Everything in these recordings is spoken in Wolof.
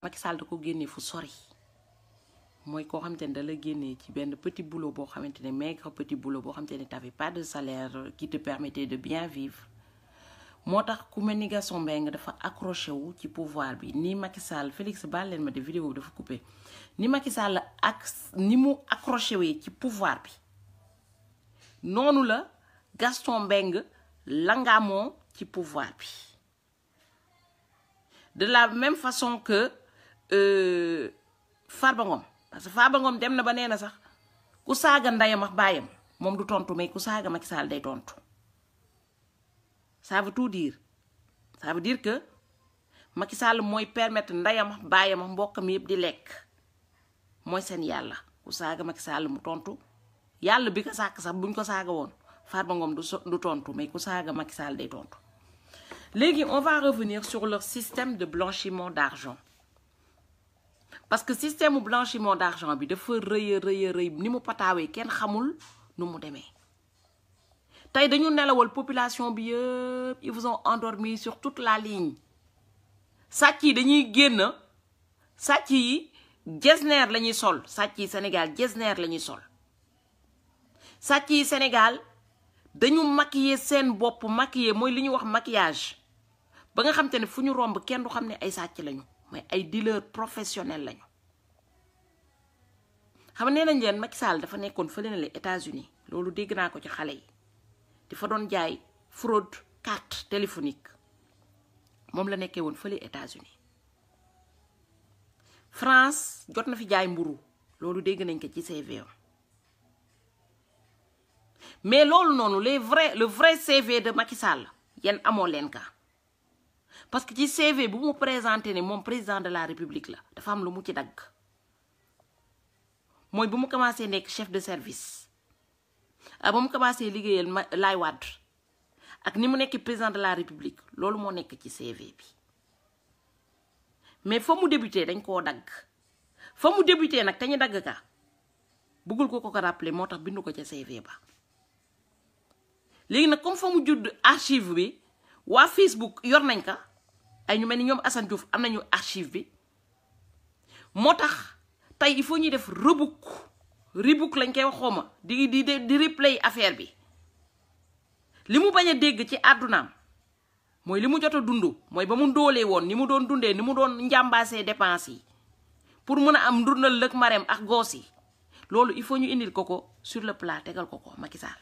Macky Sall da ko génnee fu sori mooy koo xamante ne da la génnee ci benn petit boulot boo xamante ne maigre petit boulot boo xamante ne t'avais pas de salaire qui te permettait de bien vivre moo tax ku mel ni Gaston Mbengue dafa accroché wu ci pouvoir bi ni Macky Sall Félix baal leen ma de vidéo bi dafa coupé ni Macky Sall ak ni mu accroché wee ci pouvoir bi noonu la Gaston Mbengue langaamoo ci pouvoir bi de la même façon que Farba Ngom parce que Farba Ngom dem na ba nee na sax ku saaga ndeyam ak baayam moom du tontu mais ku saaga Macky Sall day tontu ça veut tout dire ça veut dire que Macky Sall mooy permettre ndeyam ak baayam ak mbokkam yëpp di lekk mooy seen yàlla ku saaga Macky Sall mu tontu yàlla bi ko sàkk sax buñ ko saaga woon Farba Ngom du tontu mais ku saaga Macky Sall day tontu. Léegi on va revenir sur leur système de blanchiment d'argent parce que système blanchiment d'argent bi dafa rëy ni mu pataawee kenn xamul nu mu demee tey dañu nelawal population bi yëpp ils vous ont endormi sur toute la ligne sàcc yi dañuy génn sàcc yi jesner la ñuy sol sàcc yi Sénégal jesner la ñuy sol sàcc yi Sénégal dañu maquiller seen bopp maquiller mooy li ñuy wax maquillage ba nga xam te ne fu ñu romb kenn du xam ne ay sàcc lañu mais ay dealer professionnel lañu xam ne nañ leen Macky Sall dafa nekkoon fële na les États-Unis loolu dégg naa ko ci xale yi dafa doon jaay fraude carte téléphonique moom la nekkee woon fële États-Unis France jot na fi jaay mburu loolu dégg nañ ko ci CV mais loolu noonu le vrai CV de Macky Sall yéen amoo leen ka parce que ci CV bu mu présenté ne moom président de la République la dafa am lu mu ci dagg mooy bu mu commencé nekk chef de service ba mu commencé liggéeyal Laay Wàdd ak ni mu nekk président de la République loolu moo nekk ci CV bi mais fa mu débuté dañ koo dagg fa mu débuté nag te ñu dagg ka bëggul ko rappeler moo tax bindu ko ca CV ba léegi nag comme fa mu judd archive bi waa Facebook yor nañ ka ay ñu mel ni ñoom Assane Diouf am nañu archive bi moo tax tey il faut ñuy def rebook lañ koy wax xawma di replay affaire bi li mu bañ a dégg ci àddunaam mooy li mu jot a dund mooy ba mu ndóolee woon ni mu doon dundee ni mu doon njàmbaasee dépense yi pour mën a am ndurnal lëg mareem ak goos yi loolu il faut ñu indil ko sur le plat tegal ko Macky Sall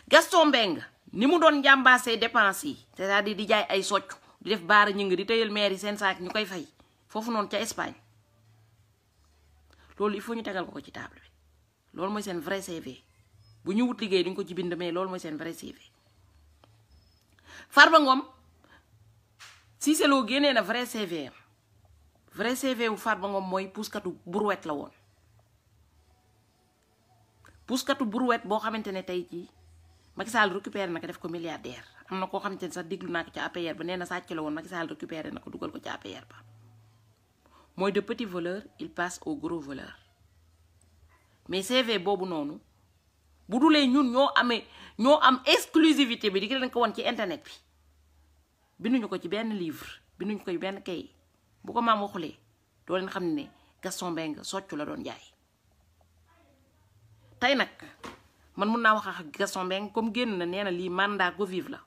Gaston Mbengue ni mu doon njàmbaasee dépense yi c'est-à-dire di jaay ay soccu di def baara ñi ngi di tëyal maire yi seen saak ñu koy fay foofu noonu ca Espagne loolu il faut ñu tegal ko ci table bi loolu mooy seen vrai CV bu ñu wut liggéey duñ ko ci bind mais loolu mooy seen vrai CV Farba Ngom Cissé Lo génnee na vrai CV am vrai CV wu Farba Ngom mooy puuskatu brouette la woon puuskatu brouette boo xamante ne tey jii Macky Sall récupéré na ko def ko milliardaire am na koo xamante ne sax déglu naa ko ci APR ba nee na sàcc la woon Macky Sall récupéré na ko dugal ko ci APR ba mooy de petit voleur il passe au gros voleur mais CV boobu noonu bu dulee ñun ñoo am exclusivité bi di leen ko woon ci internet bi binduñu ko ci benn livre binduñu ko ci benn kay bu ko maam waxulee doo leen xam ne Gaston Mbengue soccu la doon jaay tey nag man mun naa wax ak Gaston Mbengue comme génn na nee na lii mandat go vive la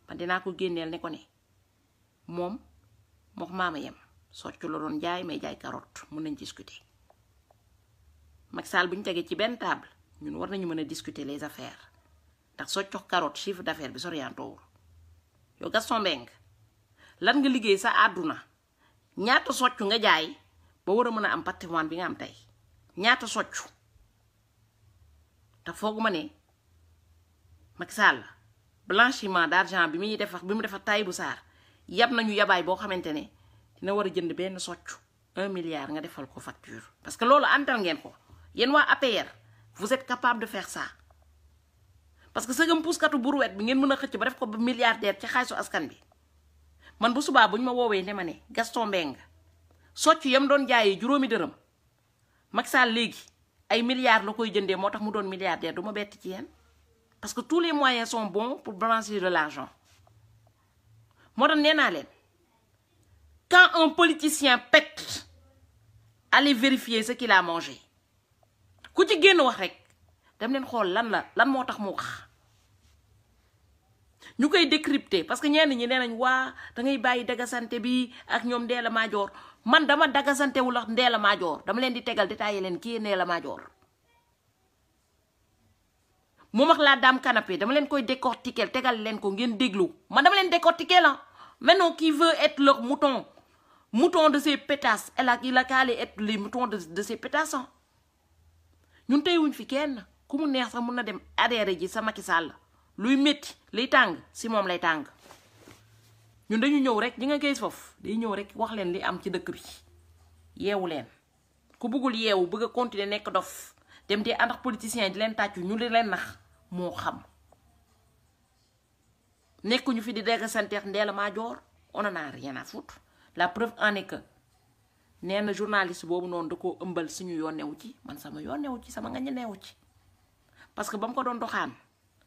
man dinaa ko génneel ne ko ne moom mook maama yem soccu la doon jaay may jaay carotte mun nañ discuter Macky Sall bu ñu tegee ci benn table ñun war nañu mën a discuter les affaires ndax soccu carotte chiffre d'affaires bi soriantowul yow Gaston Mbengue lan nga liggéey sa àdduna ñaata soccu nga jaay ba war a mën a am patrimoine bi nga am tey ñaata soccu te fooguma ne Macky Sall blanchiment d'argent bi muy def Tahibou Sarr yab nañu yabaay boo xamante ne dina war a jënd benn soccu 1 milliard nga defal ko facture parce que loolu antal ngeen ko yéen waa APR vous êtes capable de faire ça parce que sëgam puuskatu brouette bi ngeen mën a xëcc ba def ko ba milliardaire ci xaalisu askan bi man bu subaa bu ñu ma woowee ne ma ne Gaston Mbengue soccu yam doon jaayee juróomi dërëm Macky Sall léegi ay milliards la koy jëndee moo tax mu doon milliardaire du ma bett ci yéen parce que tous les moyens sont bons pour blanchir de l'argent moo tax nee naa leen un politicien pète, allez vérifier ce qu'il a mangé ku ci génn wax rek dem leen xool lan moo tax mu wax ñu koy décrypter parce que ñenn ñi nee nañ waa da ngay bàyyi dagasante bi ak ñoom Ndella Madior man dama dagasante wul ak Ndella Madior dama leen di tegal détaillé leen kii Ndella Madior moom ak la dame canapé dama leen koy décortiquer tegal leen ko ngeen déglu man dama leen décortiquer la maintenant qui veut être leur mouton de ses pétasses il a qu'à aller être les moutons de ses pétasses ñun tey wuñ fi kenn ku mu neex sax mun na dem adhéré ji sa Macky Sall luy métti liy tàng si moom lay tàng ñun dañu ñëw rek ñi nga gis foofu day ñëw rek wax leen li am ci dëkk bi yeewu leen ku bëggul yeewu bëgg a continuer nekk dof dem di ànd ak politiciens di leen tàccu ñu di leen nax moo xam nekkuñu fi di dégg santeex Ndella Madior on en a rien à foutre la preuve en est que nee na journaliste boobu noonu da koo ëmbal suñu yoon newu ci man sama yoon newu ci sama ngañ newu ci parce que ba mu ko doon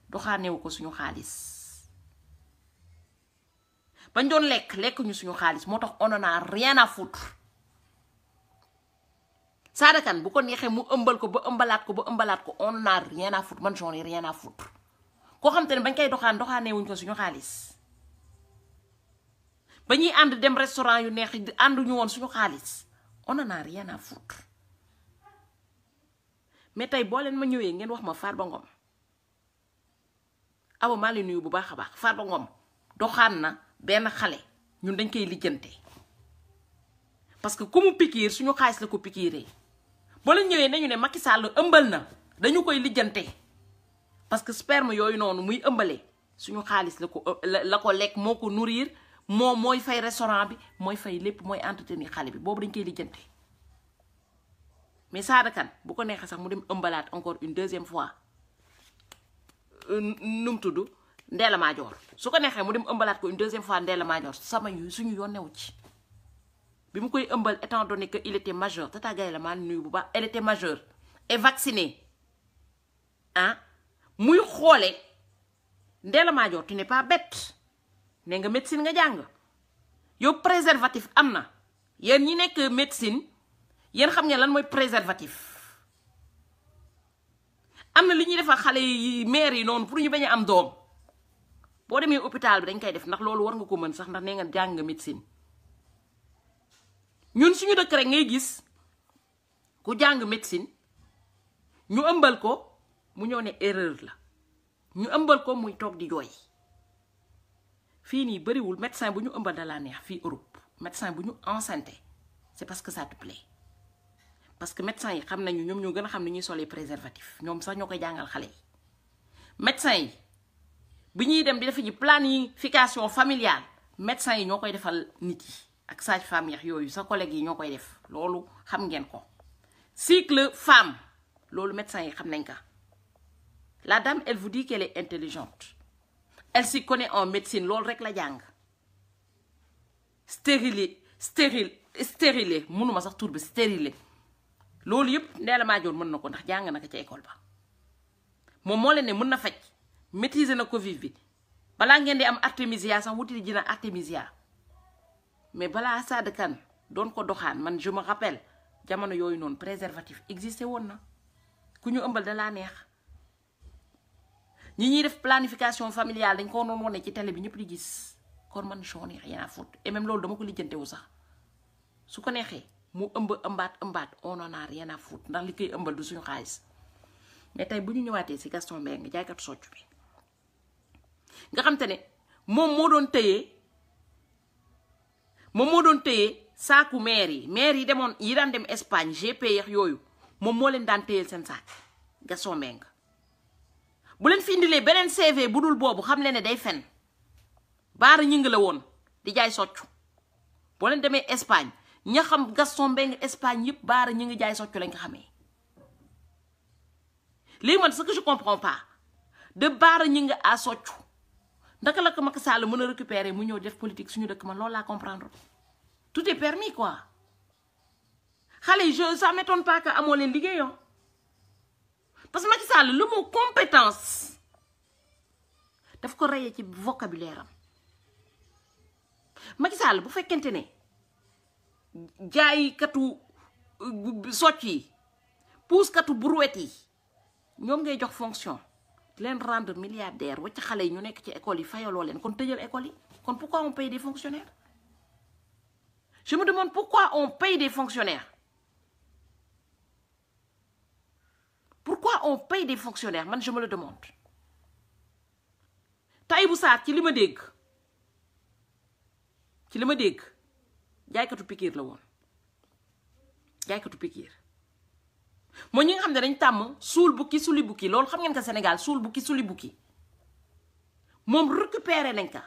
doxaanewu ko suñu xaalis bañ doon lekk ñu suñu xaalis moo tax on en a rien à foutre Sada Kane bu ko neexee mu ëmbal ko ba ëmbalaat ko on en a rien à foutre man j'en ai rien à foutre koo xam te ne bañ koy doxaanewuñ ko suñu xaalis ba ñuy ànd dem restaurant yu neex di ànduñu woon suñu xaalis on en a rien à foutre mais tey boo leen ma ñëwee ngeen wax ma Farba Ngom awa maa ngi nuyu bu baax a baax Farba Ngom doxaan na benn xale ñun dañ koy lijjante parce que ku mu pikiir suñu xaalis la ko pikiiree boo leen ñëwee nañu ne Macky Sall ëmbal na dañu koy lijjante parce que sperme yooyu noonu muy ëmbalee suñu xaalis la ko lekk moo ko nourrir moom mooy fay restaurant bi mooy fay lépp mooy entretenir xale bi boobu dañ koy lijjante mais Sada Kane bu ko neexee sax mu dem ëmbalaat encore une deuxième fois nu mu tudd Ndella Madior su ko neexee mu dem ëmbalaat ko une deuxième fois Ndella Madior sama yu suñu yoon newu ci bi mu koy ëmbal étant donné que il était majeur Tata Gaye la maa nuyu bu baax elle était majeure et vaccinée muy xoole Ndella Madior tu n'es pas bête ne nga médecine nga jàng yow préservatif am na yéen ñi nekk médecine yéen xam ngeen lan mooy préservatif am na li ñuy defal xale yi mère yi noonu pour ñu bañ a am doom boo demee hôpital bi dañ koy def ndax loolu war nga ko mën sax ndax nee nga jàng nga médecine ñun suñu dëkk rek ngay gis ku jàng médecine ñu ëmbal ko mu ñëw ne erreur la ñu ëmbal ko muy toog di jooy fii nii bëriwul médecin bu ñu ëmbal da la neex fii Europe médecin bu ñu enceinte c'est parce que ça te plaît parce que médecin yi xam nañu ñoom ñoo gën a xam ni ñuy solee préservatif ñoom sax ñoo koy jàngal xale yi médecin yi bi ñuy dem di def ji planification familiale médecin yi ñoo koy defal nit yi ak sage-femme yooyu sa collègue yi ñoo koy def loolu xam ngeen ko cycle femme loolu médecin yi xam nañ ko la dame elle vous dit qu'elle est intelligente elle s'y connaît en médecine loolu rek la jàng stérile mënuma sax tur bi stérile loolu yëpp Ndella Madior mën na ko ndax jàng na ko ca école ba moom moo leen ne mën na faj maîtriser na Covid bi balaa ngeen di am artémisia sax wuti ji na artémisia mais balaa Sada Kane doon ko doxaan man je me rappelle jamono yooyu noonu préservatif existé woon na ku ñu ëmbal da laa neex ñi ñuy def planification familiale dañ ko doon wane ci télé bi ñëpp di gis kon man j'en ai rien à foutre et même loolu dama ko lijjantewu sax su ko neexee mu ëmbaat on en a rien à foutre ndax li koy ëmbal du suñu xaalis mais tey bu ñu ñëwaatee si Gaston Mbengue jaaykat soccu bi nga xam te ne moom moo doon tëyee saaku maire yi demoon yi daan dem Espagne GP yooyu moom moo leen daan tëyeel seen saak Gaston Mbengue bu leen fi indilee beneen CV bu dul boobu xam leen ne day fen baara ñi ngi la woon di jaay soccu boo leen demee Espagne ña xam Gaston Mbengue Espagne yëpp baara ñi ngi jaay soccu lañ ko xamee léegi man ce que je comprends pas de baara ñi nga à soccu ndaka la ko Macky Sall mën a récupérer mu ñëw def politique suñu dëkk man loolu laa comprendre tout est permis quoi xale yi ça m'étonne pas que amoo leen liggéeyoo parce que Macky Sall le mot compétence daf ko reyee ci vocabulaire am Macky Sall bu fekkente ne jaaykatu socc yi puuskatu brouette yi ñoom ngay jox fonction leen rendre milliardaire wacc xale yi ñu nekk ci école yi fayaloo leen kon tëjal école yi kon pourquoi on paye des fonctionnaires? Je me demande pourquoi on paye des fonctionnaires. Pourquoi on paye des fonctionnaires? Man, je me le demande. Tahibou Sarr ci li ma dégg jaaykatu pikiir la woon jaaykatu pikiir moo ñi nga xam ne dañ tàmm suul bukki suli bukki loolu xam ngeen ko Sénégal suul bukki suli bukki moom récupéré nañ ka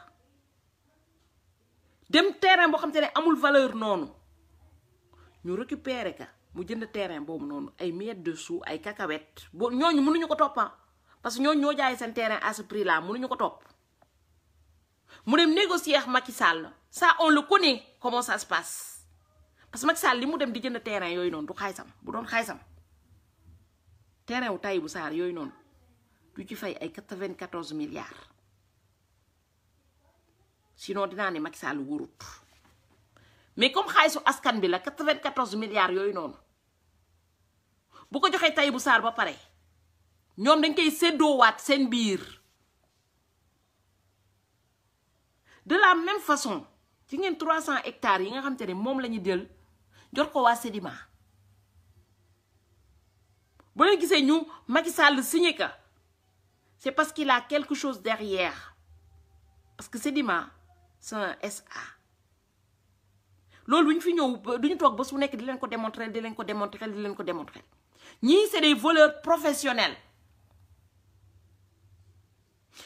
dem terrain boo xam te ne amul valeur noonu ñu récupéré ka mu jënd terrain boobu noonu ay miettes de sous ay cacahuètes boo ñooñu mënuñu ko toppa parce que ñooñu ñoo jaay seen terrain à ce prix là mënuñu ko topp mu dem négocier ak Macky Sall ça on le connaît comment ça se passe parce que Macky Sall li mu dem di jënd terrain yooyu noonu du xaysam bu doon xaysam terrain wu Tahibou Sarr yooyu noonu du ci fay ay 94 milliards sinon dinaa ne Macky Sall wurut mais comme xaalisu askan bi la 94 milliards yooyu noonu bu ko joxee Tahibou Sarr ba pare ñoom dañ koy séddoowaat seen biir de la même façon ci ngeen 300 hectares yi nga xam te ne moom la ñu jël jot ko waa Sedima bu leen gisee ñu Macky Sall signé ka c'est parce qu'il a quelque chose derrière parce que Sedima c'est un SA loolu bu ñu fi ñëw duñu toog ba su nekk di leen ko démontrer ñii c'est des voleurs professionnels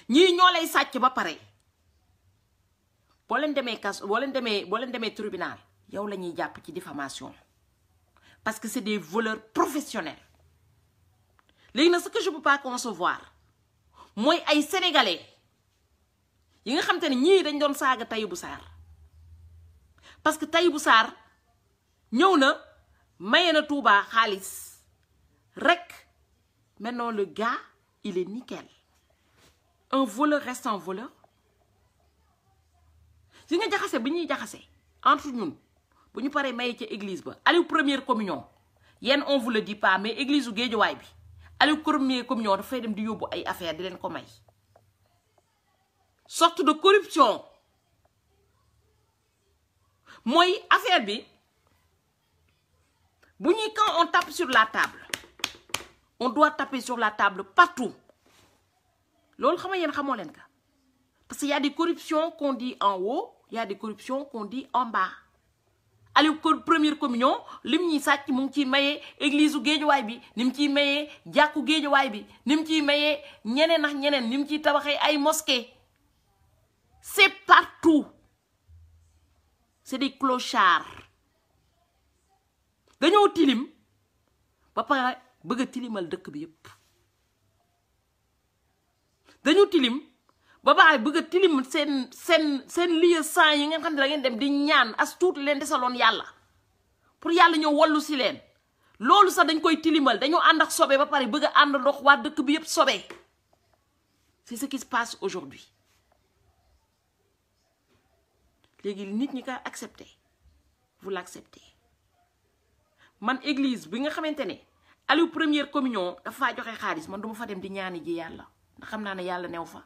ñii ñoo lay sàcc ba pare boo leen demee tribunal yow la ñuy jàpp ci diffamation parce que c'est des voleurs professionnels léegi nag ce que je peux pas concevoir mooy ay sénégalais yi nga xam te ne ñii dañ doon saaga Tahibou Sarr parce que Tahibou Sarr ñëw na maye na Touba xaalis rek maintenant le gars il est nickel un voleur reste un voleur si nga jaxase bi ñuy jaxase entre ñun bu ñu paree maye ca église ba Aliou première communion yéen on vous le dit pas mais église u Géejawaay bi Aliou première communion dafay dem di yóbbu ay affaire di leen ko may sorte de corruption mooy affaire bi bu ñuy quand on tape sur la table on doit taper sur la table partout loolu xam nga yéen xamoo leen ka parce qu'il y a des corruptions qu'on dit en haut il y a des corruptions qu'on dit en bas Aliou première communion lim ñuy sàcc mu ngi ciy mayee église u Géejawaay bi ni mu ciy mayee jàkku Géejawaay bi ni mu ciy mayee ñeneen ak ñeneen ni mu ciy tabaxee ay mosquée c'est partout c'est des clochards dañoo tilim ba pare bëgg a tilimal dëkk bi yépp dañoo tilim ba pare bëgg a tilim seen lieu saint yi ngeen xam ne da ngeen dem di ñaan as tuut leen desaloon yàlla pour yàlla ñëw wallu si leen loolu sax dañ koy tilimal dañoo ànd ak sobe ba pare bëgg a ànd ndox waa dëkk bi yépp sobe c'est ce qui se passe aujourd'hui léegi nit ñi ko accepté vous l'acceptez man église bi nga xamante ne Aliou première communion dafa joxe xaalis man duma fa dem di ñaani ji yàlla ndax xam naa ne yàlla new fa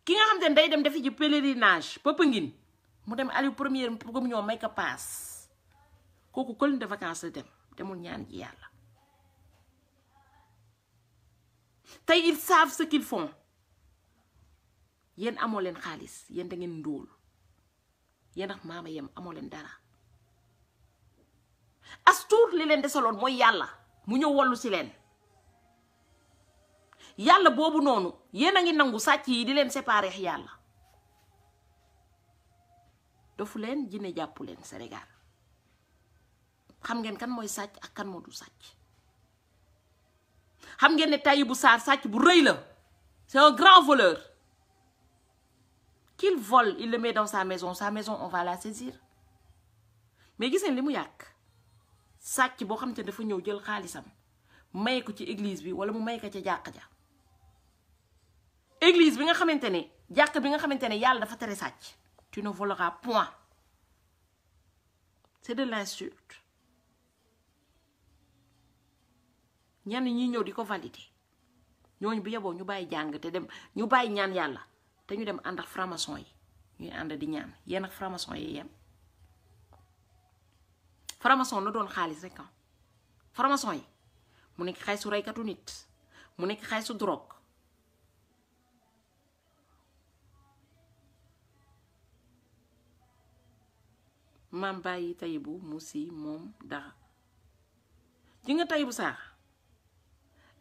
ki nga xamante ne day dem defi ji pèlerinage Popenguine mu dem Aliou première communion may ko paas kooku colonie de vacances la demul ñaan ji yàlla tey ils savent ce qu'ils font yéen amoo leen xaalis yéen da ngeen ndóol yéen ak maama yem amoo leen dara as tuut li leen desaloon mooy yàlla mu ñëw wallu si leen yàlla boobu noonu yéen a ngi nangu sàcc yi di leen séparer yàlla dofu leen jinne jàppu leen Sénégal xam ngeen kan mooy sàcc ak kan moo du sàcc xam ngeen ne Tahibou Sarr sàcc bu rëy la c'est un grand voleur qu'il vole il le met dans sa maison on va la saisir mais gis ngeen li mu yàq sàcc boo xam te dafa ñëw jël xaalisam may ko ci église bi wala mu may ko ca jàkk ja église bi nga xamante ne jàkk bi nga xamante ne yàlla dafa tere sàcc tu ne voleras point. C'est de l'insulte. ñan ñi ñëw di ko valider ñooñu bu yeboo ñu bàyyi jàng te dem ñu bàyyi ñaan yàlla te ñu dem ànd ak franc-maçon yi ñuy ànd di ñaan yéen ak franc-maçon yi yem. franc-maçon na doon xaalis rek franc-maçon yi mu nekk xaalisu reykatu nit mu nekk xaalisu drogue maam bàyyi Tayibu mu si moom dara ji nga Tayibu Sarr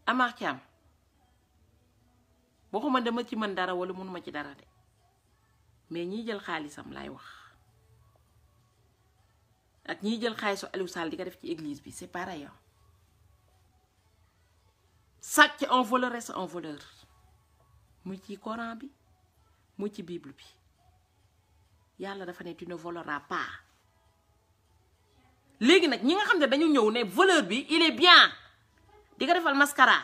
Amar Thiam waxuma dama ci mën dara wala mënuma ci dara de mais ñiy jël xaalisam laay wax ak ñiy jël xaalisu Aliou Sall di ko def ci église bi c'est pareil. sàcc un voleur reste un voleur mu ci Coran bi mu ci Bible bi yàlla dafa ne tu ne voleras pas. léegi nag ñi nga xam ne dañu ñëw ne voleur bi il est bien di ko defal mascara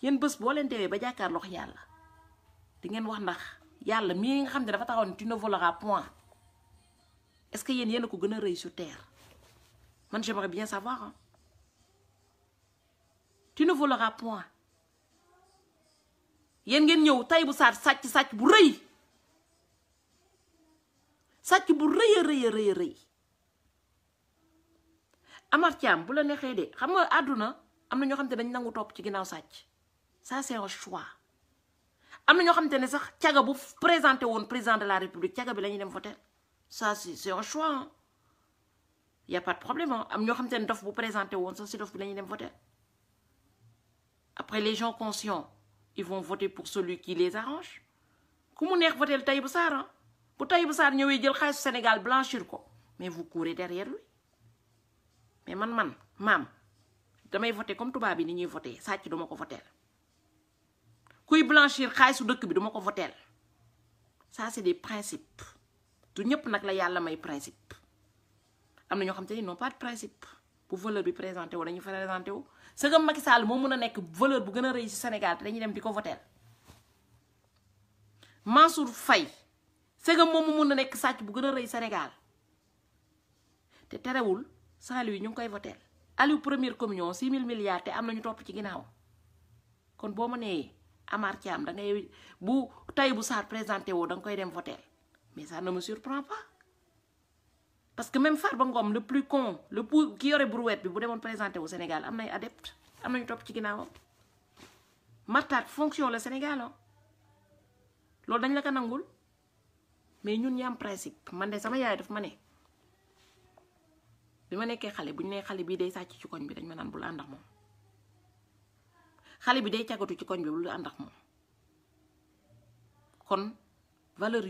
yéen bés boo leen deewee ba jàkkaarloo yàlla di ngeen wax ndax yàlla mii nga xam ne dafa taxaw ne tu ne voleras point est-ce que yéen a ko gën a rëy sur terre man j'aimerais bien savoir tu ne voleras point yéen ngeen ñëw Tahibou Sarr sàcc bu rëy sàcc bu rëy a rëy a rëy a rëy Amar Thiam bu la neexee de xam nga àdduna am na ñoo xam te dañ nangu topp ci ginnaaw sàcc ça c'est un choix am na ñoo xam te ne sax caga bu présenté woon président de la république caga bi la ñuy dem voter ça c'est un choix y a pas de problème am ñoo xam te ne dof bu présenté woon sax si dof bi la ñuy dem voter après les gens conscients ils vont voter pour celui qui les arrange ku mu neex voter Tahibou Sarr bu Tahibou Sarr ñëwee jël xaalisu Sénégal blanchir ko mais vous courez derrière lui mais man maam damay voter comme tubaab bi ni ñuy voter sàcc duma ko voter kuy blanchir xaalisu dëkk bi duma ko voter ça c'est des principes du ñëpp nag la yàlla may principe am na ñoo xam te ni non pas de principe bu voleur bi présenté wu dañuy présenté wu sëgam Macky Sall moo mën a nekk voleur bu gën a rëy ci Sénégal te dañuy dem di ko voter Mansour Faye sëgam moom mu mën a nekk sàcc bu gën a rëy Sénégal te terewul Saint-Louis ñu ngi koy voter Aliou première communion 6 000 milliards te am na ñu topp ci ginnaaw kon boo ma nee Amar Thiam da ngay bu Tahibou Sarr présenté woo da nga koy dem voter mais ça ne me surprend pas parce que même Farba Ngom le plus con le plus ki yore brouette bi bu demoon présenté wu Sénégal am nay adepte am nañu topp ci ginnaawam martaat fonction le Sénégal loolu dañ la ko nangul mais ñun ñi am principe man de sama yaay daf ma ne bi ma nekkee xale bu ñu nee xale bii day sàcc ci koñ bi dañ ma naan bul ànd ak moom xale bi day cagatu ci koñ bi bul ànd ak moom kon valeur